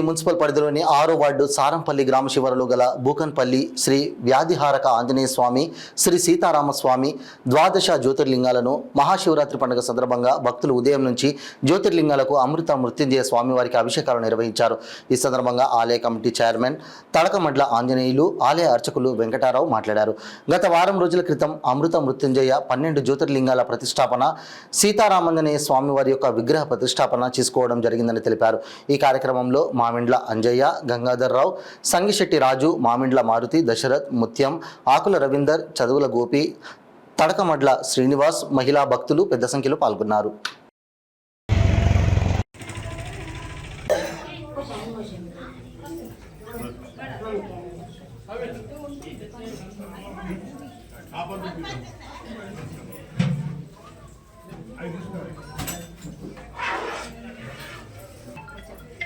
Municipal పరిధిలోని 6వ ward Sarampalli గ్రామ శివారులో గల బూకన్పల్లి శ్రీ వ్యాధిహారక ఆంజనేయ స్వామి, శ్రీ సీతారామస్వామి ద్వాదశ జ్యోతిర్లింగాలను మహాశివరాత్రి పండుగ సందర్భంగా భక్తులు ఉదయం నుంచి జ్యోతిర్లింగాలకు అమృత మృత్యుంజయ స్వామివారికి అభిషేకాలు నిర్వహించారు. ఈ సందర్భంగా ఆలయ కమిటీ చైర్మన్ తడకమడ్ల ఆంజనేయులు, ఆలయ అర్చకులు వెంకటారావు మాట్లాడారు. గత వారం రోజుల క్రితం అమృత మృత్యుంజయ 12 జ్యోతిర్లింగాల ప్రతిష్టాపన, సీతారామాంజనేయ స్వామివారి యొక్క విగ్రహ ప్రతిష్టాపన చేసుకోవడం జరిగిందని తెలిపారు. ఈ కార్యక్రమంలో మామిండ్ల అంజయ్య, గంగాధర్రావు, సంగిశెట్టి రాజు, మామిండ్ల మారుతి, దశరథ్, ముత్యం, ఆకుల రవీందర్, చదువుల గోపి, తడకమడ్ల శ్రీనివాస్, మహిళా భక్తులు పెద్ద సంఖ్యలో పాల్గొన్నారు.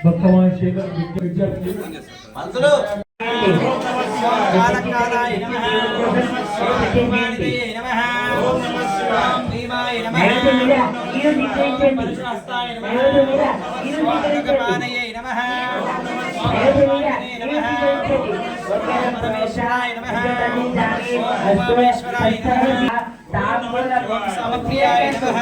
భక్తవాన్ శేఖర్ విద్యార్థి మంత్రులు కాలకాలాయ నమః ఓంమానిదయే నమః ఓం నమః శివాయ భీమాయ నమః పరశుహస్తాయ నమః స్వాగతపానయే నమః స్వాగతపానయే నమః పరమేశ్వరాయ నమః పరమేశ్వరాయ నమః సమప్రియాయ నమః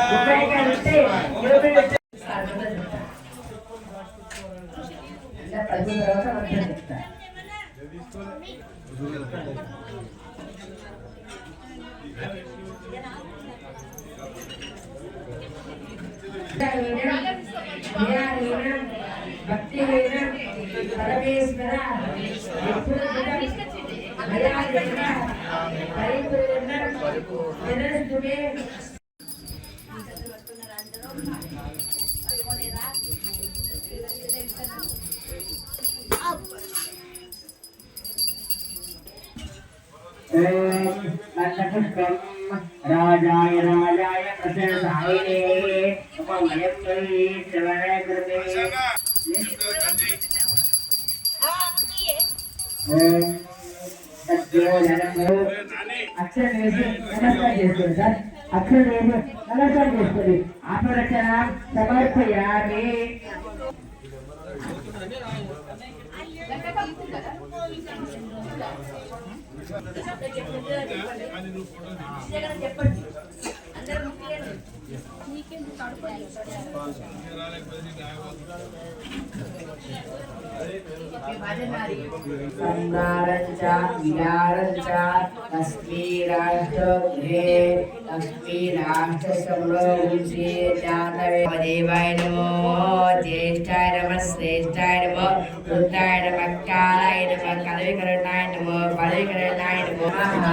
राजाय राजाय प्रसन्नाय उपमयत्वै श्रवणे कृते अक्षर नमस्कार చేసుకోండి సార్. అక్షర నమస్కారం చేసుకోండి. ఆపరచన సమర్పయామి. సంగారంచ విహారంచ లక్ష్మీరాష్ట్రే లక్ష్మీరాష్ట్ర సంరోహంసే జాతవే దేవాయ నమో జ్యేష్ఠాయ నమః శ్రేష్ఠాయ నమః వృద్ధాయ నమః కాలాయ నమః కలవికరణాయ నమః బలవికరణాయ నమః.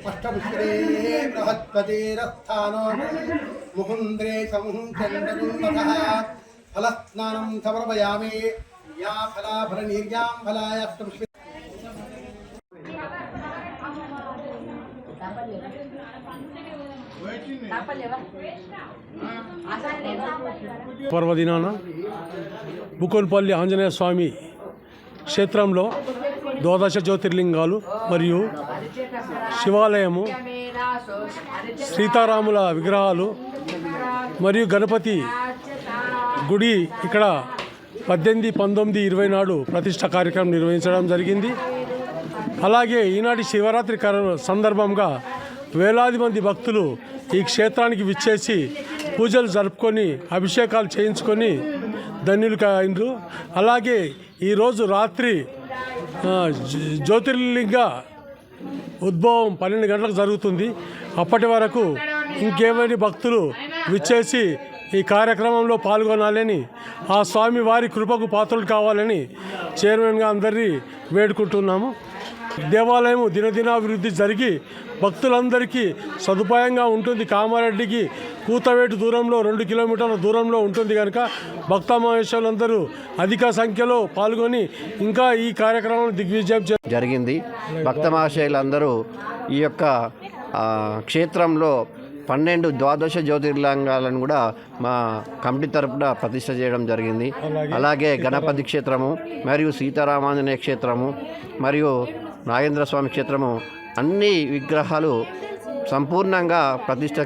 అష్టపుష్కరే బృహస్పతిరస్థానో ముకుంద్రే సంచంద్రగుణః ఫలస్నానం సమర్పయామి. యా ఫలాఫల నిర్యాం ఫలాయ అష్టపుష్కరే పర్వదినాన బూకన్పల్లి ఆంజనేయ స్వామి క్షేత్రంలో ద్వాదశ జ్యోతిర్లింగాలు మరియు శివాలయము, సీతారాముల విగ్రహాలు మరియు గణపతి గుడి ఇక్కడ 18, 19, 20 నాడు ప్రతిష్ట కార్యక్రమం నిర్వహించడం జరిగింది. అలాగే ఈనాటి శివరాత్రి సందర్భంగా వేలాది మంది భక్తులు ఈ క్షేత్రానికి విచ్చేసి పూజలు జరుపుకొని అభిషేకాలు చేయించుకొని ధన్యులు అయినరు. అలాగే ఈరోజు రాత్రి జ్యోతిర్లింగ ఉద్భవం 12 గంటలకు జరుగుతుంది. అప్పటి వరకు ఇంకేమైనా భక్తులు విచ్చేసి ఈ కార్యక్రమంలో పాల్గొనాలని, ఆ స్వామి వారి కృపకు పాత్రలు కావాలని చైర్మన్గా అందరినీ వేడుకుంటున్నాము. దేవాలయం దినదినాభివృద్ధి జరిగి భక్తులందరికీ సదుపాయంగా ఉంటుంది. కామారెడ్డికి కూతవేటు దూరంలో 2 కిలోమీటర్ల దూరంలో ఉంటుంది కనుక భక్తమహేశ్వరులందరూ అధిక సంఖ్యలో పాల్గొని ఇంకా ఈ కార్యక్రమాన్ని దిగ్విజయం జరిగింది. భక్త మహాశయులందరూ ఈ యొక్క క్షేత్రంలో 12 ద్వాదశ జ్యోతిర్లింగాలను కూడా మా కమిటీ తరపున ప్రతిష్ఠ చేయడం జరిగింది. అలాగే గణపతి క్షేత్రము మరియు సీతారామాంజనేయ క్షేత్రము మరియు నాగేంద్ర స్వామి క్షేత్రము అన్ని విగ్రహాలు సంపూర్ణంగా ప్రతిష్ఠ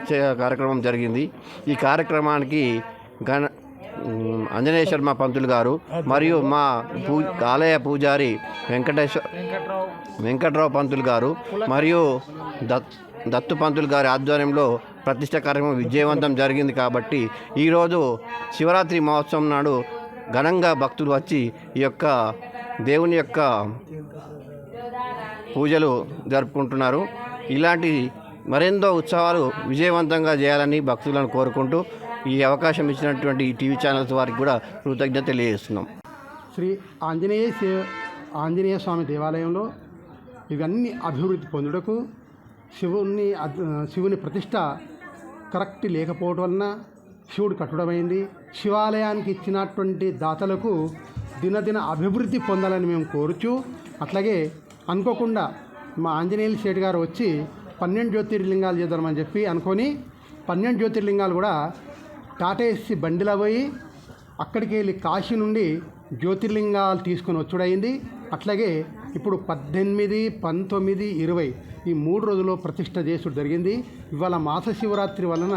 కార్యక్రమం జరిగింది. ఈ కార్యక్రమానికి ఆంజనేయ శర్మ పంతులు గారు మరియు మా ఆలయ పూజారి వెంకట్రావు పంతులు గారు మరియు దత్తు పంతులు గారి ఆధ్వర్యంలో ప్రతిష్ఠ కార్యక్రమం విజయవంతం జరిగింది. కాబట్టి ఈరోజు శివరాత్రి మహోత్సవం నాడు ఘనంగా భక్తులు వచ్చి ఈ యొక్క దేవుని యొక్క పూజలు జరుపుకుంటున్నారు. ఇలాంటి మరెందో ఉత్సవాలు విజయవంతంగా చేయాలని భక్తులను కోరుకుంటూ ఈ అవకాశం ఇచ్చినటువంటి ఈ టీవీ ఛానల్స్ వారికి కూడా కృతజ్ఞత తెలియజేస్తున్నాం. శ్రీ ఆంజనేయ స్వామి దేవాలయంలో ఇవన్నీ అభివృద్ధి పొందుటకు శివుని ప్రతిష్ట కరెక్ట్ లేకపోవడం వలన శివుడు కట్టుడమైంది. శివాలయానికి ఇచ్చినటువంటి దాతలకు దినదిన అభివృద్ధి పొందాలని మేము కోరుచు, అట్లాగే అనుకోకుండా మా ఆంజనేయుల శెట్టి గారు వచ్చి 12 జ్యోతిర్లింగాలు చేద్దామని చెప్పి అనుకొని 12 జ్యోతిర్లింగాలు కూడా టాటా ఏసీ బండిలో పోయి అక్కడికి వెళ్ళి కాశీ నుండి జ్యోతిర్లింగాలు తీసుకొని వచ్చుడైంది. అట్లాగే ఇప్పుడు 18, 19, 20 ఈ 3 రోజుల్లో ప్రతిష్ఠ చేసుడు జరిగింది. ఇవాళ మాస శివరాత్రి వలన